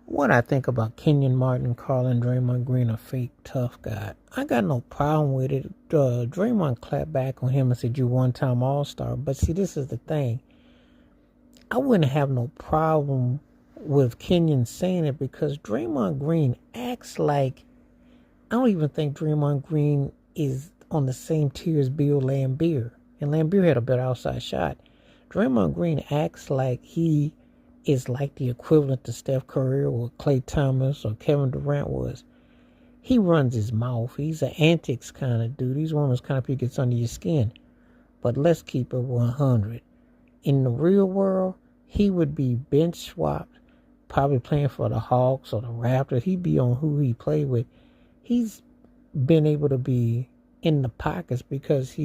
What I think about Kenyon Martin calling Draymond Green a fake tough guy, I got no problem with it. Draymond clapped back on him and said, "You one-time All-Star." But see, this is the thing. I wouldn't have no problem with Kenyon saying it because Draymond Green acts like I don't even think Draymond Green is on the same tier as Bill Laimbeer. And Laimbeer had a better outside shot. Draymond Green acts like he is like the equivalent to Steph Curry or Klay Thomas or Kevin Durant was. He runs his mouth. He's an antics kind of dude. He's one of those kind of people that gets under your skin. But let's keep it 100. In the real world, he would be bench swapped, probably playing for the Hawks or the Raptors. He'd be on who he played with. He's been able to be in the pockets because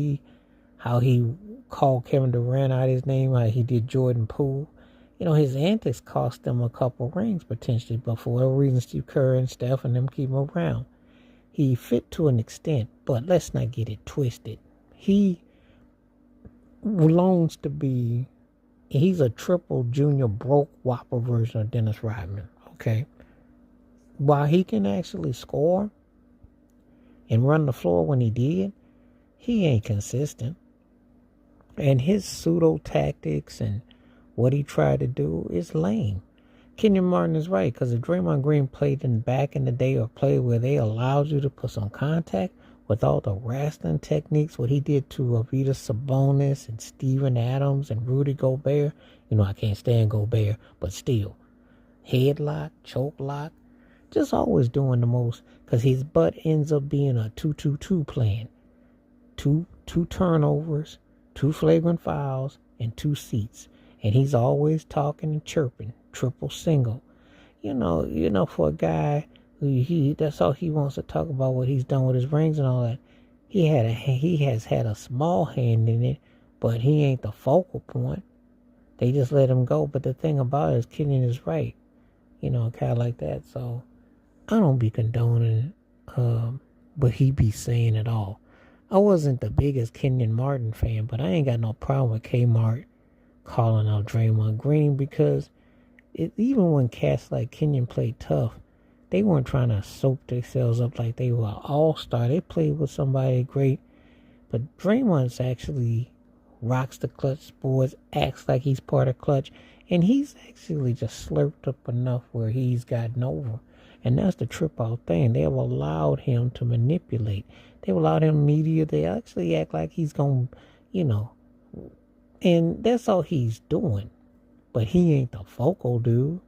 how he called Kevin Durant out his name, how he did Jordan Poole. His antics cost them a couple rings potentially, but for whatever reason, Steve Kerr and Steph and them keep him around. He fit to an extent, but let's not get it twisted. He belongs to be, he's a triple junior broke whopper version of Dennis Rodman, okay? While he can actually score and run the floor when he did, he ain't consistent. And his pseudo tactics and what he tried to do is lame. Kenyon Martin is right, because if Draymond Green played back in the day or played where they allowed you to put some contact with all the wrestling techniques, what he did to Arvydas Sabonis and Steven Adams and Rudy Gobert, I can't stand Gobert, but still. Headlock, choke lock, just always doing the most, because his butt ends up being a 2-2-2 plan. Two turnovers, 2 flagrant fouls, and 2 seats. And he's always talking and chirping, triple single. For a guy who that's all he wants to talk about, what he's done with his rings and all that. He has had a small hand in it, but he ain't the focal point. They just let him go. But the thing about it is Kenyon is right. Kind of like that. So I don't be condoning what he be saying at all. I wasn't the biggest Kenyon Martin fan, but I ain't got no problem with Kmart calling out Draymond Green, because even when cats like Kenyon played tough, they weren't trying to soak themselves up like they were an all-star. They played with somebody great. But Draymond's actually rocks the clutch sports, acts like he's part of clutch, and he's actually just slurped up enough where he's gotten over. And that's the trip-out thing. They have allowed him to manipulate. They've allowed him media. They actually act like he's going and that's all he's doing. But he ain't the focal dude.